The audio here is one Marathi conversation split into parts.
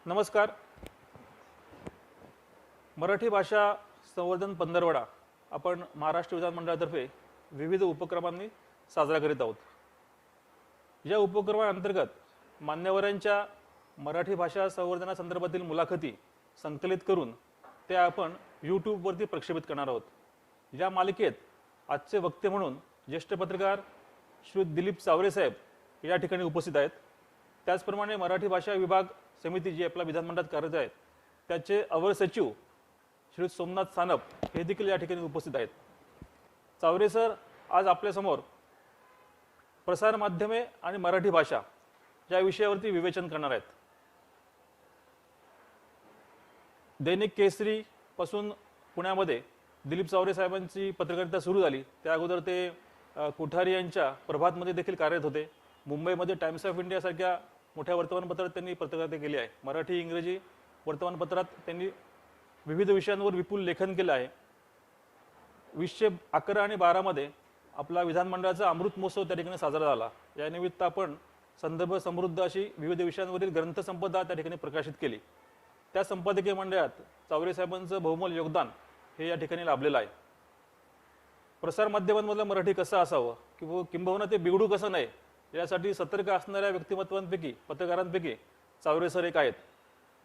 नमस्कार. मराठी भाषा संवर्धन पंधरवडा आपण महाराष्ट्र विधानमंडळातर्फे विविध उपक्रमांनी साजरा करीत आहोत. या उपक्रमांतर्गत मान्यवरांच्या मराठी भाषा संवर्धनासंदर्भातील मुलाखती संकलित करून त्या आपण यूट्यूबवरती प्रक्षेपित करणार आहोत. या मालिकेत आजचे वक्ते म्हणून ज्येष्ठ पत्रकार श्री दिलीप चावरे साहेब या ठिकाणी उपस्थित आहेत. त्याचप्रमाणे मराठी भाषा विभाग समिती जी आपल्या विधानमंडळात कार्यरत आहेत त्याचे अवर सचिव श्री सोमनाथ सानप हे देखील या ठिकाणी उपस्थित आहेत. चावरे सर आज आपल्यासमोर प्रसार माध्यमे आणि मराठी भाषा या विषयावरती विवेचन करणार आहेत. दैनिक केसरी पासून पुण्यामध्ये दिलीप चावरे साहेबांची पत्रकारिता सुरू झाली. त्या अगोदर ते कोठारी यांच्या प्रभातमध्ये देखील कार्यरत होते. मुंबईमध्ये टाइम्स ऑफ इंडिया सारख्या मोठ्या वर्तमानपत्रात त्यांनी पत्रकारिता केली आहे. मराठी इंग्रजी वर्तमानपत्रात त्यांनी विविध विषयांवर विपुल लेखन केलं आहे. 2011 आणि 12 मध्ये आपला विधानमंडळाचा अमृत महोत्सव त्या ठिकाणी साजरा झाला. या निमित्त आपण संदर्भ समृद्ध अशी विविध विषयांवरील ग्रंथसंपदा त्या ठिकाणी प्रकाशित केली. त्या संपादकीय मंडळात चावरे साहेबांचं बहुमोल योगदान हे या ठिकाणी लाभलेलं आहे. प्रसार माध्यमांमधलं मराठी कसं असावं किंबहुना ते बिघडू कसं नाही यासाठी सतर्क असणाऱ्या व्यक्तिमत्वांपैकी पत्रकारांपैकी चावरे सर एक आहेत.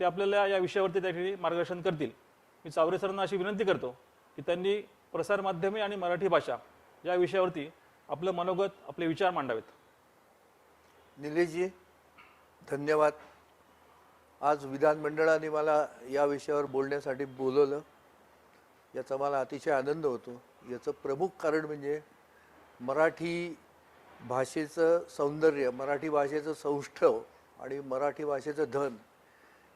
ते आपल्याला या विषयावरती त्या ठिकाणी मार्गदर्शन करतील. मी चावरे सरांना अशी विनंती करतो की त्यांनी प्रसार माध्यमे आणि मराठी भाषा या विषयावरती आपलं मनोगत आपले विचार मांडावेत. निलेशजी धन्यवाद. आज विधानमंडळाने मला या विषयावर बोलण्यासाठी बोलवलं, याचा मला अतिशय आनंद होतो. याचं प्रमुख कारण म्हणजे मराठी भाषेचं सौंदर्य, मराठी भाषेचं सौष्ठव आणि मराठी भाषेचं धन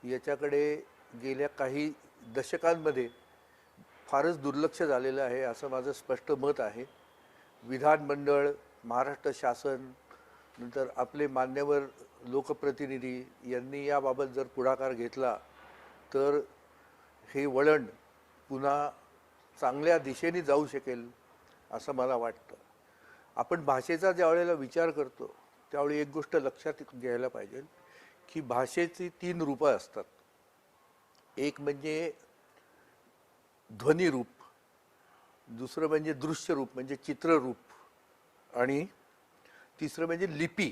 याच्याकडे गेल्या काही दशकांमध्ये फारच दुर्लक्ष झालेलं आहे असं माझं स्पष्ट मत आहे. विधानमंडळ, महाराष्ट्र शासन, नंतर आपले मान्यवर लोकप्रतिनिधी यांनी याबाबत जर पुढाकार घेतला तर हे वळण पुन्हा चांगल्या दिशेने जाऊ शकेल असं मला वाटतं. आपण भाषेचा ज्या वेळेला विचार करतो त्यावेळी एक गोष्ट लक्षात घ्यायला पाहिजे की भाषेची 3 रूपं असतात. एक म्हणजे ध्वनिरूप, दुसरं म्हणजे दृश्यरूप म्हणजे चित्ररूप, आणि तिसरं म्हणजे लिपी.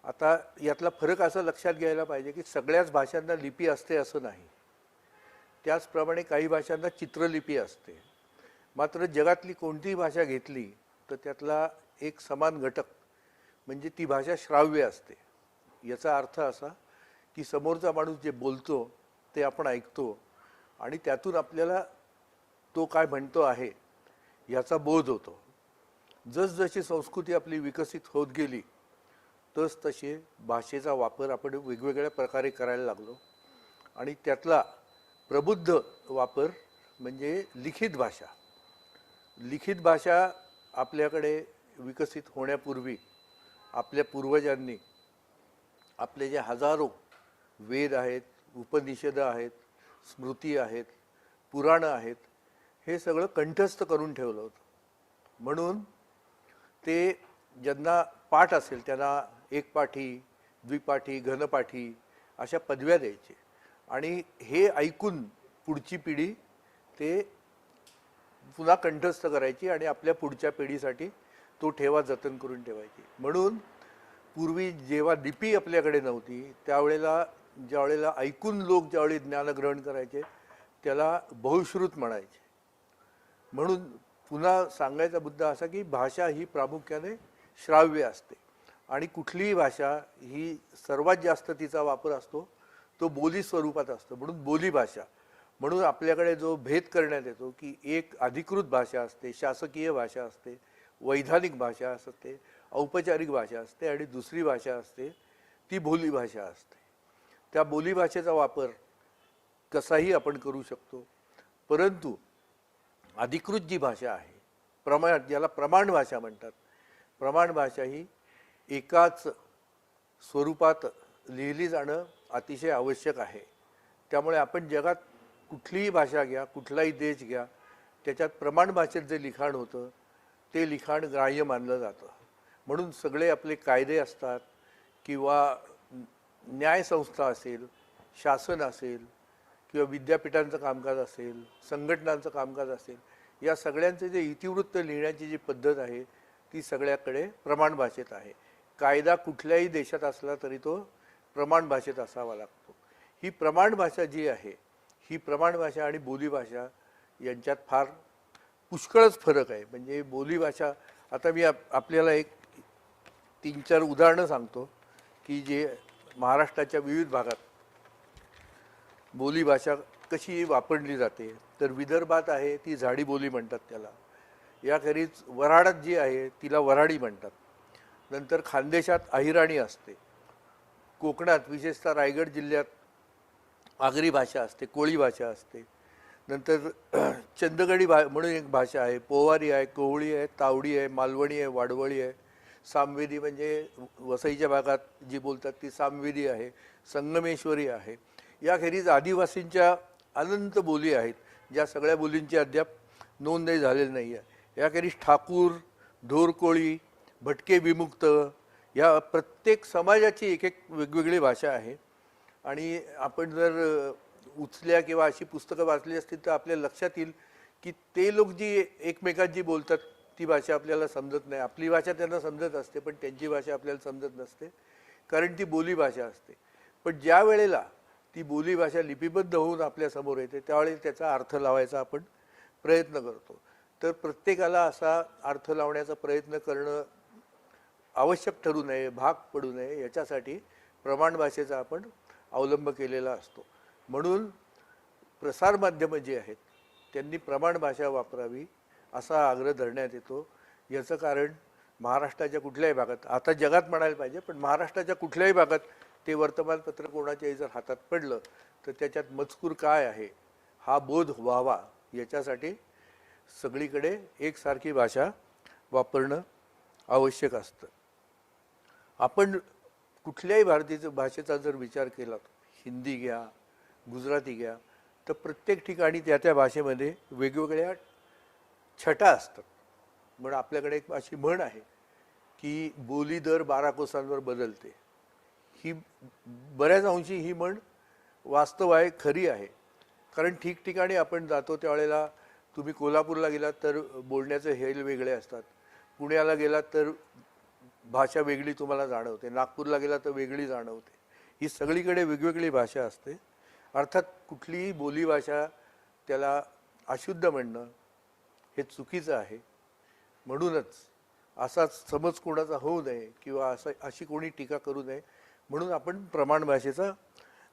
आता यातला फरक असा लक्षात घ्यायला पाहिजे की सगळ्याच भाषांना लिपी असते असं नाही. त्याचप्रमाणे काही भाषांना चित्रलिपी असते. मात्र जगातली कोणतीही भाषा घेतली तर त्यातला एक समान घटक म्हणजे ती भाषा श्राव्य असते. याचा अर्थ असा की समोरचा माणूस जे बोलतो ते आपण ऐकतो आणि त्यातून आपल्याला तो काय म्हणतो आहे याचा बोध होतो. जसजशी संस्कृती आपली विकसित होत गेली तसे भाषेचा वापर आपण वेगवेगळ्या प्रकारे करायला लागलो आणि त्यातला प्रबुद्ध वापर म्हणजे लिखित भाषा. लिखित भाषा आपल्याकडे विकसित होण्यापूर्वी आपल्या पूर्वजांनी आपले जे हजारो वेद आहेत, उपनिषद आहेत, स्मृती आहेत, पुराणं आहेत, हे सगळं कंठस्थ करून ठेवलं होतं. म्हणून ते ज्यांना पाठ असेल त्यांना एकपाठी, द्विपाठी, घनपाठी अशा पदव्या द्यायचे आणि हे ऐकून पुढची पिढी ते पुन्हा कंठस्थ करायची आणि आपल्या पुढच्या पिढीसाठी तो ठेवा जतन करून ठेवायची. म्हणून पूर्वी जेव्हा लिपी आपल्याकडे नव्हती त्यावेळेला ज्यावेळेला ऐकून लोक ज्यावेळी ज्ञान ग्रहण करायचे त्याला बहुश्रुत म्हणायचे. म्हणून पुन्हा सांगायचा मुद्दा असा की भाषा ही प्रामुख्याने श्राव्य असते आणि कुठलीही भाषा ही सर्वात जास्त तिचा वापर असतो तो बोली स्वरूपात असतो, म्हणून बोलीभाषा. म्हणून आपल्याकडे जो भेद करण्यात येतो की एक अधिकृत भाषा असते, शासकीय भाषा असते, वैधानिक भाषा असते, औपचारिक भाषा असते आणि दुसरी भाषा असते ती बोलीभाषा असते. त्या बोलीभाषेचा वापर कसाही आपण करू शकतो, परंतु अधिकृत जी भाषा आहे, ज्याला प्रमाण भाषा म्हणतात, प्रमाण भाषा ही एकाच स्वरूपात लिहिली जाणं अतिशय आवश्यक आहे. त्यामुळे आपण जगात कुठलीही भाषा घ्या, कुठलाही देश घ्या, त्याच्यात प्रमाण भाषेत जे लिखाण होतं ते लिखाण ग्राह्य मानलं जातं. म्हणून सगळे आपले कायदे असतात किंवा न्यायसंस्था असेल शासन असेल किंवा विद्यापीठांचं कामकाज असेल, संघटनांचं कामकाज असेल, या सगळ्यांचे जे इतिवृत्त लिहिण्याची जी पद्धत आहे ती सगळ्याकडे प्रमाण भाषेत आहे. कायदा कुठल्याही देशात असला तरी तो प्रमाण भाषेत असावा लागतो. ही प्रमाण भाषा जी आहे, ही प्रमाण भाषा आणि बोलीभाषा यांच्यात फार पुष्कळच फरक आहे. म्हणजे बोलीभाषा, आता मी आपल्याला एक 3-4 उदाहरणं सांगतो की जे महाराष्ट्राच्या विविध भागात बोलीभाषा कशी वापरली जाते. तर विदर्भात आहे ती झाडी बोली म्हणतात त्याला. याखेरीज वऱ्हाडात जी आहे तिला वऱ्हाडी म्हणतात. नंतर खानदेशात अहिराणी असते. कोकणात विशेषतः रायगड जिल्ह्यात आगरी भाषा असते, कोळी भाषा असते. नंतर चंदगडी म्हणून एक भाषा आहे, पोवारी आहे, कोवळी आहे, तावडी आहे, मालवणी आहे, वाडवळी आहे. सामवेदी म्हणजे वसईच्या भागात जी बोलतात ती सामवेदी आहे, संगमेश्वरी आहे. याखेरीज आदिवासींच्या अनंत बोली आहेत, ज्या सगळ्या बोलींची अद्याप नोंदही झालेली नाही आहे. याखेरीज ठाकूर, ढोरकोळी, भटके विमुक्त, या प्रत्येक समाजाची एक एक वेगवेगळी भाषा आहे. आणि आपण जर उचल्या किंवा अशी पुस्तकं वाचली असतील तर आपल्या लक्षात येईल की ते लोक जी एकमेकांची बोलतात ती भाषा आपल्याला समजत नाही. आपली भाषा त्यांना समजत असते पण त्यांची भाषा आपल्याला समजत नसते, कारण ती बोलीभाषा असते. पण ज्या वेळेला ती बोलीभाषा लिपिबद्ध होऊन आपल्यासमोर येते त्यावेळेस त्याचा अर्थ लावायचा आपण प्रयत्न करतो. तर प्रत्येकाला असा अर्थ लावण्याचा प्रयत्न करणं आवश्यक ठरू नये, भाग पडू नये, याच्यासाठी प्रमाण भाषेचा आपण अवलंब केलेला असतो. म्हणून प्रसारमाध्यमं जी आहेत त्यांनी प्रमाण भाषा वापरावी असा आग्रह धरण्यात येतो. याचं कारण महाराष्ट्राच्या कुठल्याही भागात, आता जगात म्हणायला पाहिजे, पण महाराष्ट्राच्या कुठल्याही भागात ते वर्तमानपत्र कोणाच्याही जर हातात पडलं तर त्याच्यात मजकूर काय आहे हा बोध व्हावा, याच्यासाठी सगळीकडे एकसारखी भाषा वापरणं आवश्यक असतं. आपण कुठल्याही भारतीय भाषेचा जर विचार केला, हिंदी घ्या, गुजराती घ्या, तर प्रत्येक ठिकाणी त्या त्या भाषेमध्ये वेगवेगळ्या छटा असतात. म्हणून आपल्याकडे एक अशी म्हण आहे की बोली दर 12 कोसांवर बदलते. ही बऱ्याच अंशी ही म्हण वास्तव आहे, खरी आहे. कारण ठिकठिकाणी आपण जातो त्यावेळेला तुम्ही कोल्हापूरला गेलात तर बोलण्याचे हेल वेगळे असतात, पुण्याला गेलात तर भाषा वेगळी तुम्हाला जाणवते, नागपूरला गेला तर वेगळी जाणवते. ही सगळीकडे वेगवेगळी भाषा असते. अर्थात कुठलीही बोलीभाषा त्याला अशुद्ध म्हणणं हे चुकीचं आहे. म्हणूनच असाच समज कोणाचा होऊ नये किंवा अशी कोणी टीका करू नये म्हणून आपण प्रमाण भाषेचा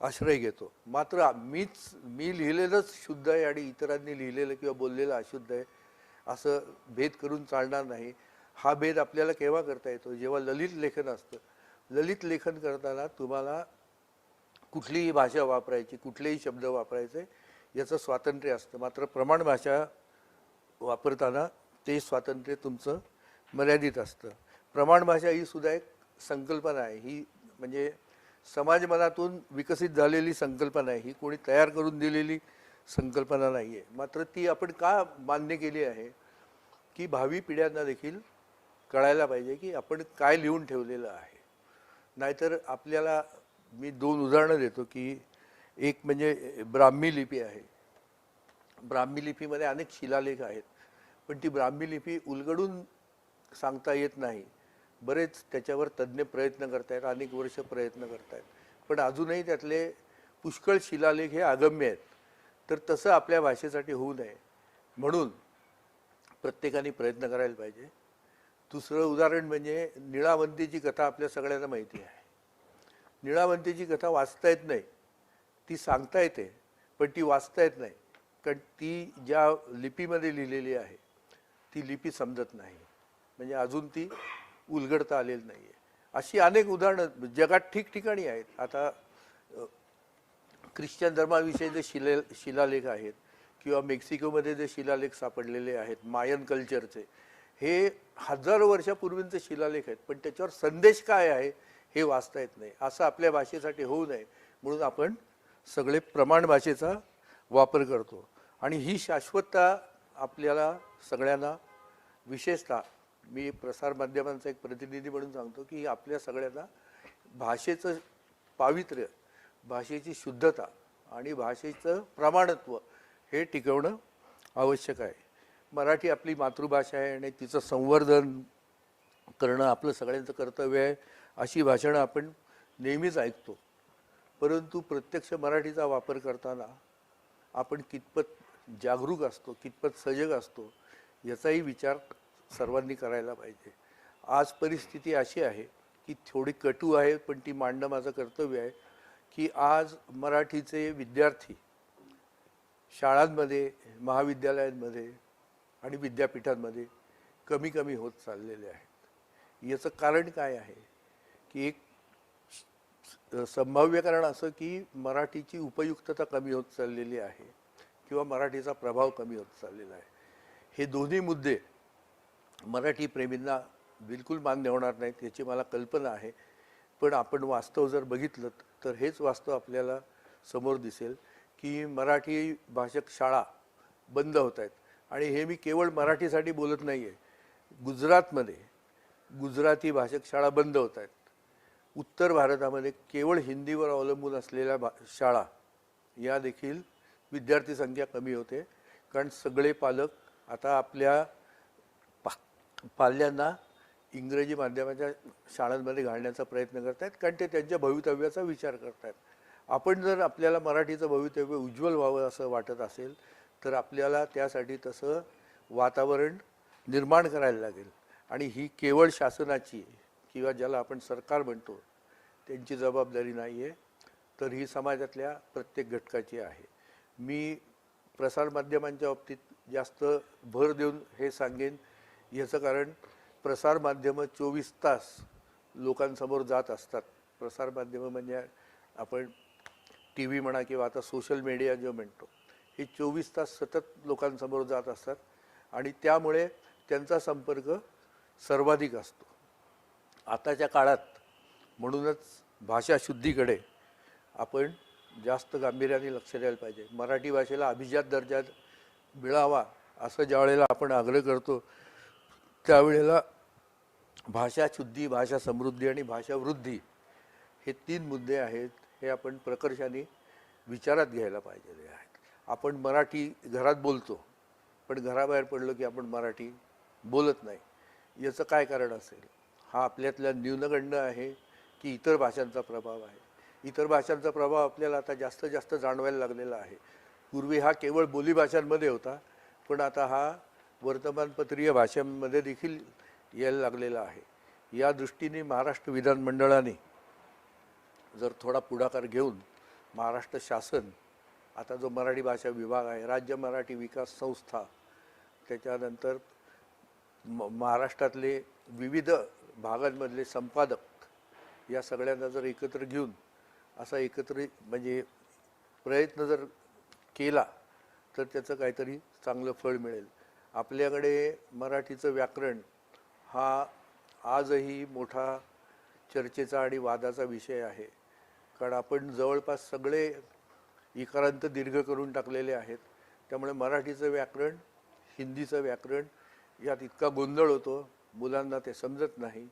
आश्रय घेतो. मात्र मी लिहिलेलंच शुद्ध आहे आणि इतरांनी लिहिलेलं किंवा बोललेलं अशुद्ध आहे असं भेद करून चालणार नाही. हा भेद आपल्याला केव्हा करता येतो, जेव्हा ललित लेखन असतं. ललित लेखन करताना तुम्हाला कुठलीही भाषा वापरायची, कुठलेही शब्द वापरायचे याचं स्वातंत्र्य असतं. मात्र प्रमाण भाषा वापरताना ते स्वातंत्र्य तुमचं मर्यादित असतं. प्रमाण भाषा ही सुद्धा एक संकल्पना आहे. ही म्हणजे समाज मनातून विकसित झालेली संकल्पना आहे. ही कोणी तयार करून दिलेली संकल्पना नाही आहे. मात्र ती आपण का मान्य केली आहे की भावी पिढ्यांना देखील कळायला पाहिजे की आपण काय लिहून ठेवलेलं आहे. नाहीतर आपल्याला मी 2 उदाहरणं देतो की एक म्हणजे ब्राह्मी लिपी आहे. ब्राह्मी लिपीमध्ये अनेक शिलालेख आहेत, पण ती ब्राह्मी लिपी उलगडून सांगता येत नाही. बरेच त्याच्यावर तज्ज्ञ प्रयत्न करतायत, अनेक वर्ष प्रयत्न करतायत, पण अजूनही त्यातले पुष्कळ शिलालेख हे अगम्य आहेत. तर तसं आपल्या भाषेसाठी होऊ नये म्हणून प्रत्येकाने प्रयत्न करायला पाहिजे. दुसरं उदाहरण म्हणजे निळावंतीची कथा आपल्या सगळ्यांना माहिती आहे. निळावंतीची कथा वाचता येत नाही, ती सांगता येते पण ती वाचता येत नाही, कारण ती ज्या लिपीमध्ये लिहिलेली आहे ती लिपी समजत नाही, म्हणजे अजून ती उलगडता आलेली नाही आहे. अशी अनेक उदाहरणं जगात ठिकठिकाणी आहेत. आता ख्रिश्चन धर्माविषयी जे शिलालेख आहेत किंवा मेक्सिकोमध्ये जे शिलालेख सापडलेले आहेत मायन कल्चरचे, हे हजारो वर्षापूर्वींचे शिलालेख आहेत, पण त्याच्यावर संदेश काय आहे हे वाचता येत नाही. असं आपल्या भाषेसाठी होऊ नये म्हणून आपण सगळे प्रमाण भाषेचा वापर करतो. आणि ही शाश्वतता आपल्याला सगळ्यांना, विशेषतः मी प्रसारमाध्यमांचा एक प्रतिनिधी म्हणून सांगतो की आपल्या सगळ्यांना भाषेचं पावित्र्य भाषेची शुद्धता आणि भाषेचं प्रमाणत्व हे टिकवणं आवश्यक आहे. मराठी आपली मातृभाषा आहे आणि तिचं संवर्धन करणं आपलं सगळ्यांचं कर्तव्य आहे. अशी भाषणं आपण नेहमीच ऐकतो, परंतु प्रत्यक्ष मराठीचा वापर करताना आपण कितपत जागरूक असतो, कितपत सजग असतो याचाही विचार सर्वांनी करायला पाहिजे. आज परिस्थिती अशी आहे की थोडी कटू आहे, पण ती मांडणं माझं कर्तव्य आहे की आज मराठीचे विद्यार्थी शाळांमध्ये, महाविद्यालयांमध्ये आणि विद्यापीठांमध्ये कमी कमी होत चाललेले आहेत. याचं कारण काय आहे की एक संभाव्य कारण असं की मराठीची उपयुक्तता कमी होत चाललेली आहे किंवा मराठीचा प्रभाव कमी होत चाललेला आहे. हे दोन्ही मुद्दे मराठी प्रेमींना बिलकुल मान्य होणार नाहीत याची मला कल्पना आहे, पण आपण वास्तव जर बघितलं तर हेच वास्तव आपल्याला समोर दिसेल की मराठी भाषक शाळा बंद होत आहेत. आणि हे मी केवळ मराठीसाठी बोलत नाही आहे. गुजरातमध्ये गुजराती भाषक शाळा बंद होत आहेत. उत्तर भारतामध्ये केवळ हिंदीवर अवलंबून असलेल्या शाळा या देखील विद्यार्थी संख्या कमी होते, कारण सगळे पालक आता आपल्या पाल्यांना इंग्रजी माध्यमाच्या शाळांमध्ये घालण्याचा प्रयत्न करत आहेत, कारण ते त्यांच्या भवितव्याचा विचार करत आहेत. आपण जर आपल्याला मराठीचं भवितव्य उज्ज्वल व्हावं असं वाटत असेल तर आपल्याला त्यासाठी तसं वातावरण निर्माण करायला लागेल. आणि ही केवळ शासनाची किंवा ज्याला आपण सरकार म्हणतो त्यांची जबाबदारी नाही आहे, तर ही समाजातल्या प्रत्येक घटकाची आहे. मी प्रसारमाध्यमांच्या बाबतीत जास्त भर देऊन हे सांगेन, याचं कारण प्रसारमाध्यमं 24 तास लोकांसमोर जात असतात. प्रसारमाध्यमं म्हणजे आपण टी व्ही म्हणा किंवा आता सोशल मीडिया जो म्हणतो, हे 24 तास सतत लोकांसमोर जात असतात आणि त्यामुळे त्यांचा संपर्क सर्वाधिक असतो. आताच्या काळात म्हणूनच भाषाशुद्धीकडे आपण जास्त गांभीर्याने लक्ष द्यायला पाहिजे. मराठी भाषेला अभिजात दर्जा मिळावा असं ज्या वेळेला आपण आग्रह करतो त्यावेळेला भाषाशुद्धी, भाषा समृद्धी आणि भाषावृद्धी हे 3 मुद्दे आहेत, हे आपण प्रकर्षाने विचारात घ्यायला पाहिजे आहेत. आपण मराठी घरात बोलतो, पण घराबाहेर पडलो की आपण मराठी बोलत नाही. याचं काय कारण असेल? हा आपल्यातल्या न्यूनगंड आहे की इतर भाषांचा प्रभाव आहे? इतर भाषांचा प्रभाव आपल्याला आता जास्त जास्त जाणवायला लागलेला आहे. पूर्वी हा केवळ बोलीभाषांमध्ये होता, पण आता हा वर्तमानपत्रीय भाषांमध्ये देखील यायला लागलेला आहे. या दृष्टीने महाराष्ट्र विधानमंडळाने जर थोडा पुढाकार घेऊन महाराष्ट्र शासन आता जो मराठी भाषा विभाग आहे, राज्य मराठी विकास संस्था, त्याच्यानंतर महाराष्ट्रातले विविध भागांमधले संपादक या सगळ्यांना जर एकत्र घेऊन असा एकत्रित म्हणजे प्रयत्न जर केला तर त्याचं काहीतरी चांगलं फळ मिळेल. आपल्याकडे मराठीचं व्याकरण हा आजही मोठा चर्चेचा आणि वादाचा विषय आहे, कारण आपण जवळपास सगळे इकारांत दीर्घ करून टाकलेले आहेत. त्यामुळे मराठीचं व्याकरण, हिंदीचं व्याकरण यात इतका गोंधळ होतो, मुलांना ते समजत नाही.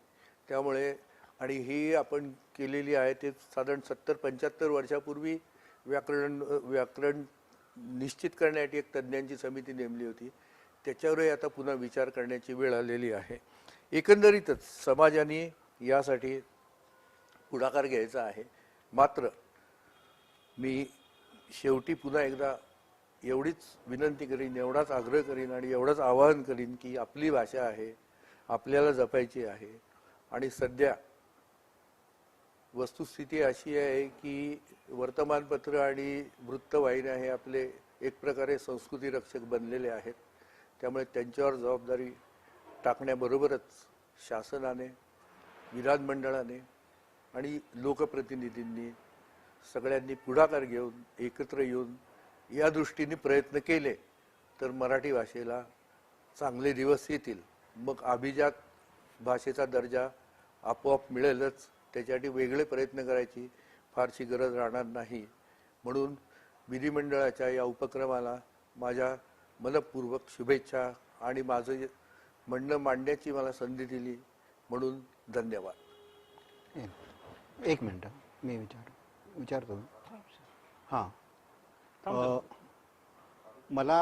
त्यामुळे आणि ही आपण केलेली आहे ते साधारण 70-75 वर्षापूर्वी व्याकरण निश्चित करण्यासाठी एक तज्ज्ञांची समिती नेमली होती. त्याच्यावरही आता पुन्हा विचार करण्याची वेळ आलेली आहे. एकंदरीतच समाजाने यासाठी पुढाकार घ्यायचा आहे. मात्र मी शेवटी पुन्हा एकदा एवढीच विनंती करीन, एवढाच आग्रह करीन आणि एवढंच आवाहन करीन की आपली भाषा आहे, आपल्याला जपायची आहे. आणि सध्या वस्तुस्थिती अशी आहे की वर्तमानपत्र आणि वृत्तवाहिन्या हे आपले एक प्रकारे संस्कृती रक्षक बनलेले आहेत. त्यामुळे त्यांच्यावर जबाबदारी टाकण्याबरोबरच शासनाने, विधानमंडळाने आणि लोकप्रतिनिधींनी सगळ्यांनी पुढाकार घेऊन एकत्र येऊन या दृष्टीने प्रयत्न केले तर मराठी भाषेला चांगले दिवस येतील. मग अभिजात भाषेचा दर्जा आपोआप मिळेलच, त्याच्यासाठी वेगळे प्रयत्न करायची फारशी गरज राहणार नाही. म्हणून विधिमंडळाच्या या उपक्रमाला माझ्या मनपूर्वक शुभेच्छा आणि माझं म्हणणं मांडण्याची मला संधी दिली म्हणून धन्यवाद. एक मिनटं मी विचारतो. हां थांब. मला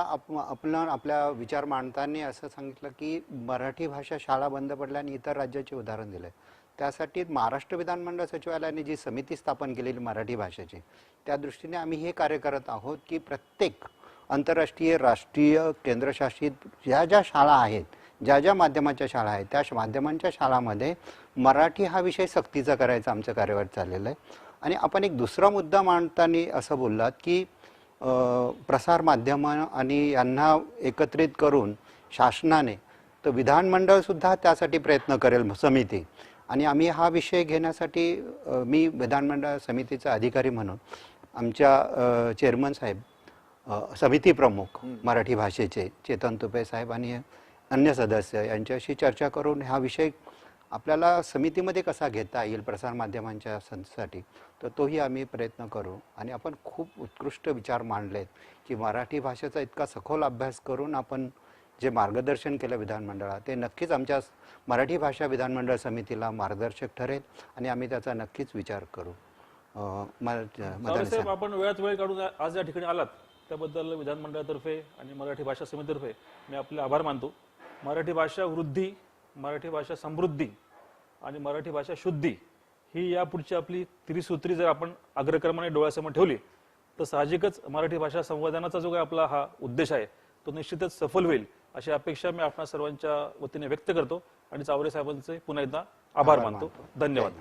आपल्या विचार मांडताना असं सांगितलं की मराठी भाषा शाळा बंद पडल्या आणि इतर राज्याचे उदाहरण दिलंय. त्यासाठी महाराष्ट्र विधानमंडळ सचिवालयाने जी समिती स्थापन केलेली मराठी भाषेची, त्या दृष्टीने आम्ही हे कार्य करत आहोत की प्रत्येक आंतरराष्ट्रीय, राष्ट्रीय, केंद्रशासित ज्या शाळा आहेत, ज्या माध्यमाच्या शाळा आहेत, त्या माध्यमांच्या शाळांमध्ये मराठी हा विषय सक्तीचा करायचा आमचं कार्यवाही चाललेलं आहे. आणि आपण एक दुसरा मुद्दा मांडताना असं बोललात की प्रसार माध्यम आणि यांना एकत्रित करून शासनाने, तर विधानमंडळ सुद्धा त्यासाठी प्रयत्न करेल, समिती. आणि आम्ही हा विषय घेण्यासाठी मी विधानमंडळ समितीचा अधिकारी म्हणून आमच्या चेअरमन साहेब, समिती प्रमुख मराठी भाषेचे चेतन तुपे साहेब आणि अन्य सदस्य यांच्याशी चर्चा करून हा विषय आपल्याला समितीमध्ये कसा घेता येईल प्रसारमाध्यमांच्या संस्थेसाठी, तर तोही आम्ही प्रयत्न करू. आणि आपण खूप उत्कृष्ट विचार मांडलेत की मराठी भाषेचा इतका सखोल अभ्यास करून आपण जे मार्गदर्शन केलं विधानमंडळात, ते नक्कीच आमच्या मराठी भाषा विधानमंडळ समितीला मार्गदर्शक ठरेल आणि आम्ही त्याचा नक्कीच विचार करू. जावळे साहेब, आपण वेळात वेळ काढून आज या ठिकाणी आलात त्याबद्दल विधानमंडळातर्फे आणि मराठी भाषा समितीतर्फे मी आपले आभार मानतो. मराठी भाषा वृद्धी, मराठी भाषा समृद्धी आणि मराठी भाषा शुद्धी ही यापुढची आपली त्रिसूत्री जर आपण अग्रक्रमाने डोळ्यासमोर ठेवली तर साहजिकच मराठी भाषा संवर्धनाचा जो काही आपला हा उद्देश आहे तो निश्चितच सफल होईल अशी अपेक्षा मी आपणा सर्वांच्या वतीने व्यक्त करतो आणि चावरे साहेबांचे पुन्हा एकदा आभार मानतो. धन्यवाद.